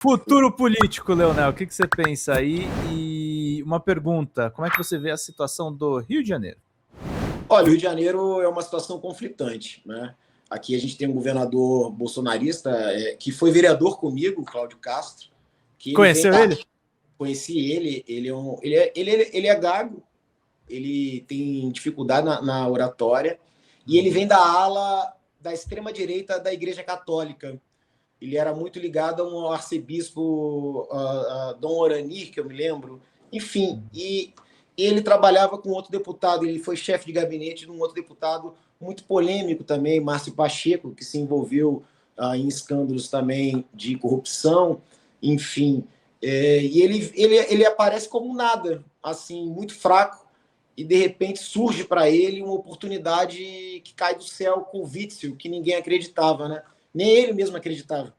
Futuro político, Leonel, o que você pensa aí? E uma pergunta, como é que você vê a situação do Rio de Janeiro? Olha, o Rio de Janeiro é uma situação conflitante, né? Aqui a gente tem um governador bolsonarista que foi vereador comigo, Cláudio Castro, que ele vem Conheceu da... ele? Conheci ele, ele é gago, ele tem dificuldade na oratória, e ele vem da ala da extrema-direita da Igreja Católica. Ele era muito ligado a um arcebispo, Dom Orani, que eu me lembro. Enfim, e ele trabalhava com outro deputado, ele foi chefe de gabinete de um outro deputado muito polêmico também, Márcio Pacheco, que se envolveu em escândalos também de corrupção, enfim. E ele aparece como nada, assim, muito fraco, e de repente surge para ele uma oportunidade que cai do céu com o Witzel, que ninguém acreditava, né? Nem ele mesmo acreditava.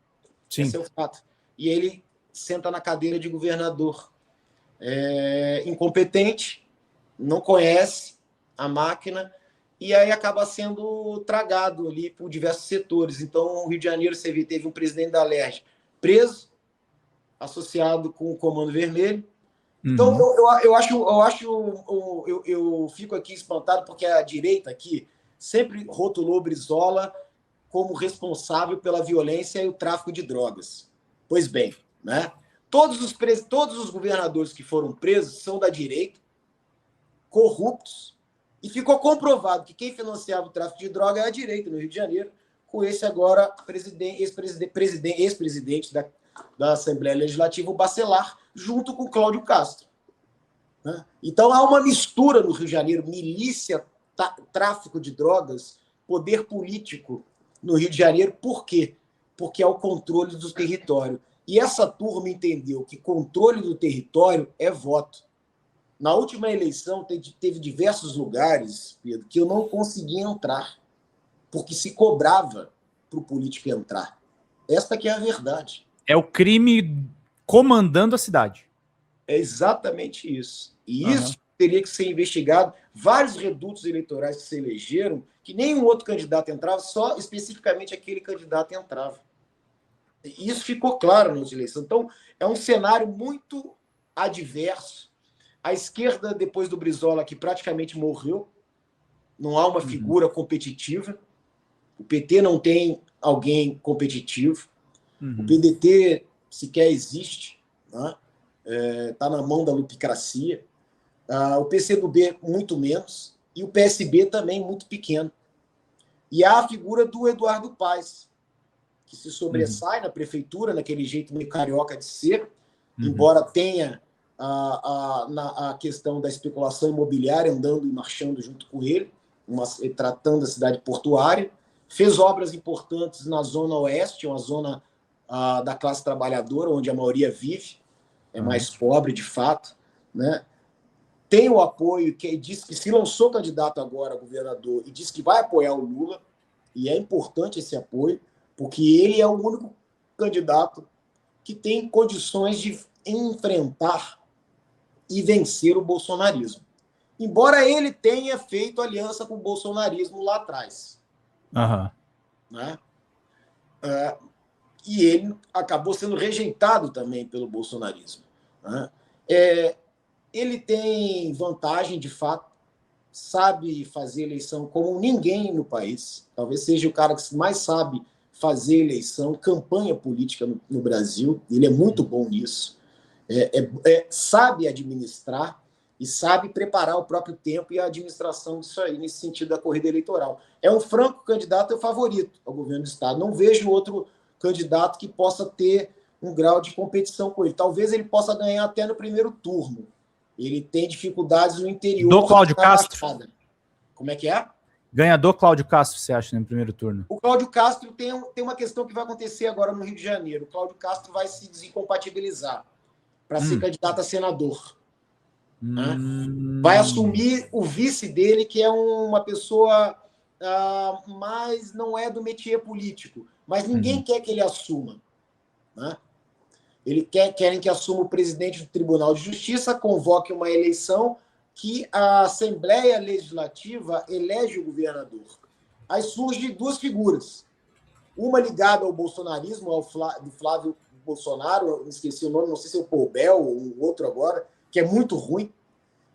Sim. Esse é o fato. E ele senta na cadeira de governador. Incompetente, não conhece a máquina, e aí acaba sendo tragado ali por diversos setores. Então, o Rio de Janeiro, você vê, teve um presidente da LERJ preso, associado com o Comando Vermelho. Então, eu fico aqui espantado porque a direita aqui sempre rotulou Brizola como responsável pela violência e o tráfico de drogas. Pois bem, né? Todos os governadores que foram presos são da direita, corruptos, e ficou comprovado que quem financiava o tráfico de droga é a direita no Rio de Janeiro, com esse agora ex-presidente da Assembleia Legislativa, o Bacelar, junto com o Cláudio Castro. Né? Então há uma mistura no Rio de Janeiro, milícia, tráfico de drogas, poder político no Rio de Janeiro. Por quê? Porque é o controle do território. E essa turma entendeu que controle do território é voto. Na última eleição, teve diversos lugares, Pedro, que eu não conseguia entrar, porque se cobrava para o político entrar. Esta que é a verdade. É o crime comandando a cidade. É exatamente isso. E isso teria que ser investigado. Vários redutos eleitorais que se elegeram, que nenhum outro candidato entrava, só especificamente aquele candidato entrava. E isso ficou claro nas eleições. Então, é um cenário muito adverso. A esquerda, depois do Brizola, que praticamente morreu, não há uma figura competitiva. O PT não tem alguém competitivo. O PDT sequer existe. Né? Está na mão da lupicracia. O PCdoB, muito menos. E o PSB também muito pequeno. E há a figura do Eduardo Paes, que se sobressai na prefeitura, naquele jeito meio carioca de ser, embora tenha a questão da especulação imobiliária andando e marchando junto com ele, tratando a cidade portuária, fez obras importantes na Zona Oeste, uma zona da classe trabalhadora, onde a maioria vive, é mais pobre de fato, né? Tem o apoio, que diz que se lançou candidato agora a governador e diz que vai apoiar o Lula, e é importante esse apoio, porque ele é o único candidato que tem condições de enfrentar e vencer o bolsonarismo. Embora ele tenha feito aliança com o bolsonarismo lá atrás. Né? E ele acabou sendo rejeitado também pelo bolsonarismo. Né? Ele tem vantagem, de fato, sabe fazer eleição como ninguém no país. Talvez seja o cara que mais sabe fazer eleição, campanha política no Brasil. Ele é muito bom nisso. Sabe administrar e sabe preparar o próprio tempo e a administração disso aí, nesse sentido da corrida eleitoral. É um franco candidato favorito ao governo do Estado. Não vejo outro candidato que possa ter um grau de competição com ele. Talvez ele possa ganhar até no primeiro turno. Ele tem dificuldades no interior. Do Cláudio Castro? Como é que é? Ganhador Cláudio Castro, você acha, no primeiro turno? O Cláudio Castro tem uma questão que vai acontecer agora no Rio de Janeiro. O Cláudio Castro vai se desincompatibilizar para ser candidato a senador. Né? Vai assumir o vice dele, que é uma pessoa mas não é do métier político. Mas ninguém quer que ele assuma. Né? Querem que assuma o presidente do Tribunal de Justiça, convoque uma eleição que a Assembleia Legislativa elege o governador. Aí surgem duas figuras. Uma ligada ao bolsonarismo, do Flávio Bolsonaro, eu esqueci o nome, não sei se é o Poubel ou o outro agora, que é muito ruim.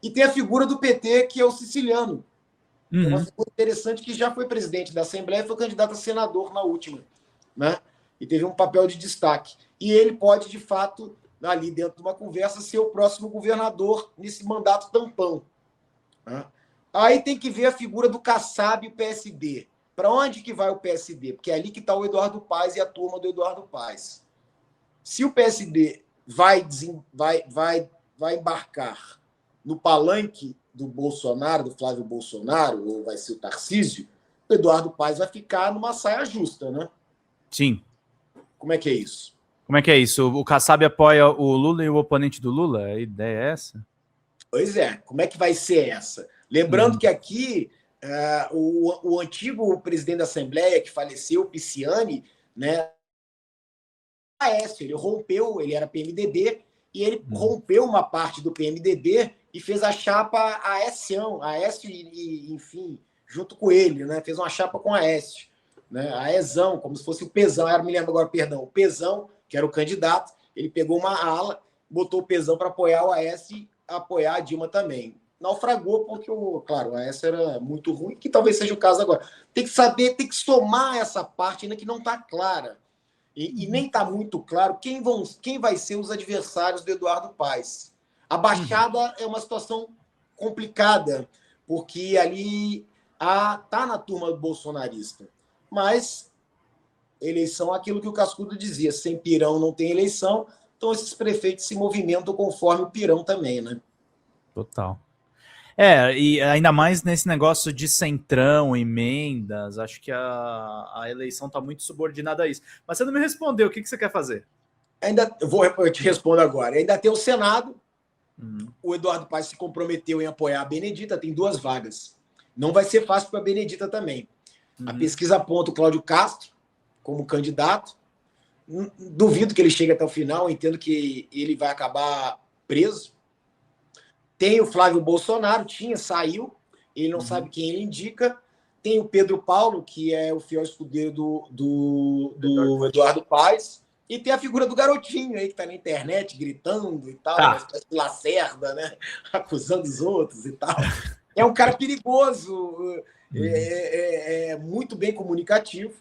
E tem a figura do PT, que é o Siciliano, que é uma figura interessante, que já foi presidente da Assembleia e foi candidato a senador na última, né? E teve um papel de destaque. E ele pode, de fato, ali dentro de uma conversa, ser o próximo governador nesse mandato tampão, né? Aí tem que ver a figura do Kassab e o PSD. Para onde que vai o PSD? Porque é ali que está o Eduardo Paes e a turma do Eduardo Paes. Se o PSD vai embarcar no palanque do Bolsonaro, do Flávio Bolsonaro, ou vai ser o Tarcísio, o Eduardo Paes vai ficar numa saia justa, né? Sim. Como é que é isso? Como é que é isso? O Kassab apoia o Lula e o oponente do Lula? A ideia é essa? Pois é. Como é que vai ser essa? Lembrando que aqui o antigo presidente da Assembleia, que faleceu, o Pisciani, né? Aécio, ele rompeu, ele era PMDB, e ele rompeu uma parte do PMDB e fez a chapa Aécio, enfim, junto com ele, né? Fez uma chapa com Aécio, né? Aezão, como se fosse o Pezão, me lembro agora, perdão, o Pezão, que era o candidato, ele pegou uma ala, botou o Pezão para apoiar o Aécio e apoiar a Dilma também. Naufragou porque, claro, o Aécio era muito ruim, que talvez seja o caso agora. Tem que saber, tem que somar essa parte ainda que não está clara. E nem está muito claro quem vai ser os adversários do Eduardo Paes. A Baixada é uma situação complicada, porque ali está na turma bolsonarista. Mas eleição é aquilo que o Cascudo dizia, sem pirão não tem eleição, então esses prefeitos se movimentam conforme o pirão também, né? Total. E ainda mais nesse negócio de centrão, emendas, acho que a eleição está muito subordinada a isso. Mas você não me respondeu, o que você quer fazer? Eu te respondo agora. Ainda tem o Senado, o Eduardo Paes se comprometeu em apoiar a Benedita, tem 2 vagas. Não vai ser fácil para a Benedita também. A pesquisa aponta o Cláudio Castro como candidato. Duvido que ele chegue até o final, entendo que ele vai acabar preso. Tem o Flávio Bolsonaro, saiu, ele não sabe quem ele indica. Tem o Pedro Paulo, que é o fiel escudeiro do Eduardo Paes. E tem a figura do garotinho aí, que está na internet gritando e tal, uma espécie de Lacerda, né? Acusando os outros e tal. É um cara perigoso, muito bem comunicativo,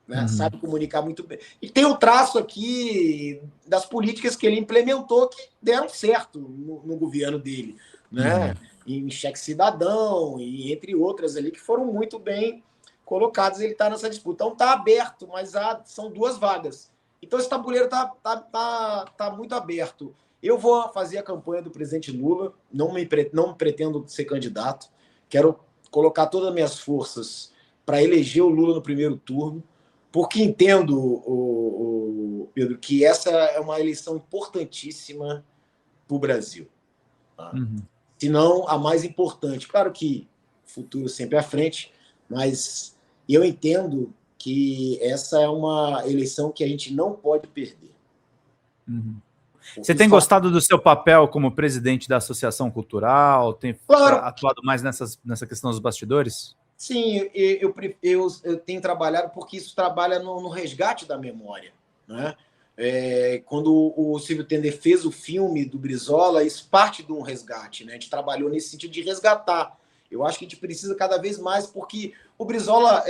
né? Sabe comunicar muito bem. E tem o traço aqui das políticas que ele implementou que deram certo no governo dele, né? Em Cheque Cidadão, e entre outras ali, que foram muito bem colocadas. Ele está nessa disputa. Então está aberto, mas são 2 vagas. Então esse tabuleiro tá muito aberto. Eu vou fazer a campanha do presidente Lula, não pretendo ser candidato, quero colocar todas as minhas forças para eleger o Lula no primeiro turno, porque entendo, Pedro, que essa é uma eleição importantíssima para o Brasil. Se não a mais importante. Claro que o futuro sempre à frente, mas eu entendo que essa é uma eleição que a gente não pode perder. Você tem gostado do seu papel como presidente da Associação Cultural? Tem atuado mais nessa questão dos bastidores? Sim, eu tenho trabalhado porque isso trabalha no resgate da memória, né? Quando o Silvio Tender fez o filme do Brizola, isso parte de um resgate, né? A gente trabalhou nesse sentido de resgatar. Eu acho que a gente precisa cada vez mais, porque o Brizola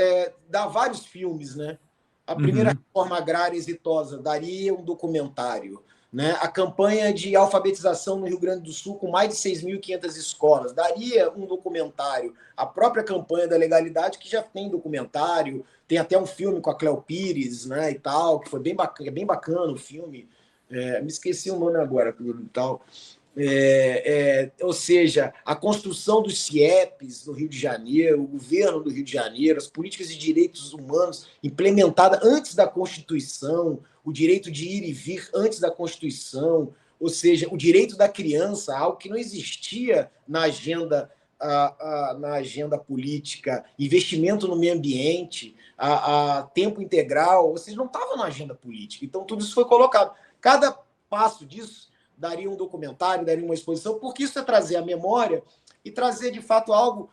dá vários filmes, né? A primeira reforma agrária exitosa daria um documentário, né? A campanha de alfabetização no Rio Grande do Sul, com mais de 6.500 escolas, daria um documentário. A própria campanha da legalidade, que já tem documentário, tem até um filme com a Cléo Pires, né, e tal, que foi bem bacana o filme. Me esqueci o nome agora, e tal. Ou seja, a construção dos CIEPs no Rio de Janeiro, o governo do Rio de Janeiro, as políticas de direitos humanos implementadas antes da Constituição, o direito de ir e vir antes da Constituição, ou seja, o direito da criança, algo que não existia na agenda política, investimento no meio ambiente, a tempo integral, ou seja, não estava na agenda política. Então, tudo isso foi colocado. Cada passo disso daria um documentário, daria uma exposição, porque isso é trazer a memória e trazer, de fato, algo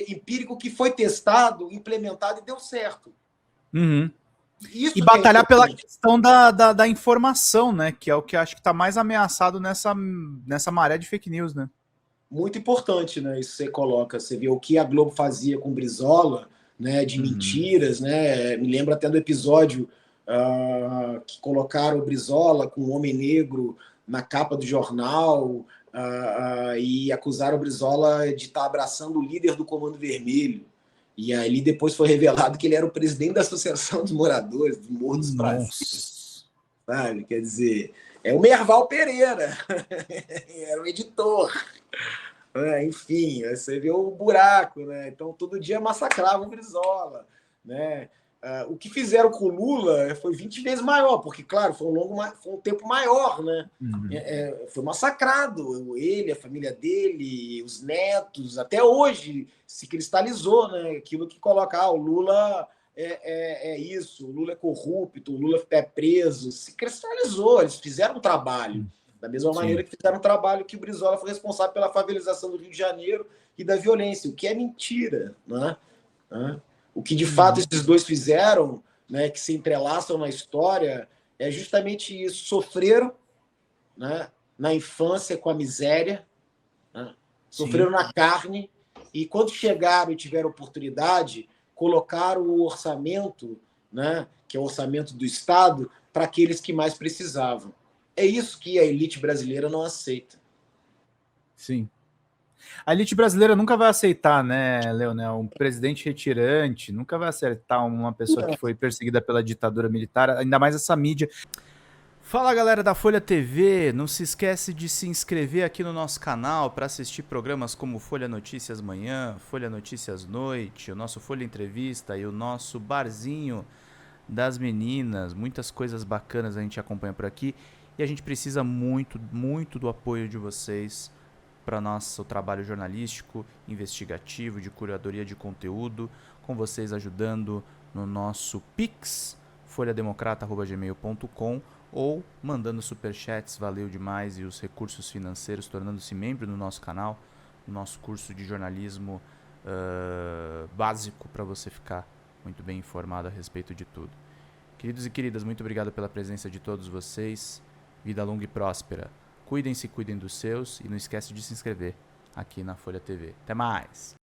empírico que foi testado, implementado e deu certo. E Isso que é batalhar pela importante. questão da informação, né? Que é o que eu acho que está mais ameaçado nessa maré de fake news, né? Muito importante, né? Isso você coloca, você vê o que a Globo fazia com Brizola, né? De Uhum. mentiras, né? Me lembro até do episódio que colocaram o Brizola com o Homem Negro na capa do jornal e acusaram o Brizola de estar abraçando o líder do Comando Vermelho. E aí depois foi revelado que ele era o presidente da Associação dos Moradores do Morro dos Prazeres, Nossa. sabe? Quer dizer, é o Merval Pereira, era o editor. Enfim, você vê o buraco, né? Então todo dia massacrava o Brizola, né? O que fizeram com o Lula foi 20 vezes maior, porque, claro, foi um tempo maior, né? Uhum. Foi massacrado. Ele, a família dele, os netos, até hoje se cristalizou, né? Aquilo que coloca, o Lula é isso, o Lula é corrupto, o Lula é preso. Se cristalizou, eles fizeram um trabalho. Da mesma maneira Sim. que fizeram um trabalho que o Brizola foi responsável pela favelização do Rio de Janeiro e da violência, o que é mentira, né? O que de fato Uhum. esses dois fizeram, né, que se entrelaçam na história, é justamente isso. Sofreram, né, na infância com a miséria, né? Sim. Sofreram na carne, e quando chegaram e tiveram oportunidade, colocaram o orçamento, né, que é o orçamento do Estado, para aqueles que mais precisavam. É isso que a elite brasileira não aceita. Sim. A elite brasileira nunca vai aceitar, né, Leonel? Um presidente retirante, nunca vai aceitar uma pessoa que foi perseguida pela ditadura militar, ainda mais essa mídia. Fala galera da Folha TV, não se esquece de se inscrever aqui no nosso canal para assistir programas como Folha Notícias Manhã, Folha Notícias Noite, o nosso Folha Entrevista e o nosso Barzinho das Meninas. Muitas coisas bacanas a gente acompanha por aqui e a gente precisa muito, muito do apoio de vocês para nosso trabalho jornalístico, investigativo, de curadoria de conteúdo, com vocês ajudando no nosso Pix, folhademocrata@gmail.com, ou mandando superchats, valeu demais, e os recursos financeiros, tornando-se membro do nosso canal, no nosso curso de jornalismo básico, para você ficar muito bem informado a respeito de tudo. Queridos e queridas, muito obrigado pela presença de todos vocês. Vida longa e próspera. Cuidem-se, cuidem dos seus, e não esquece de se inscrever aqui na Folha TV. Até mais!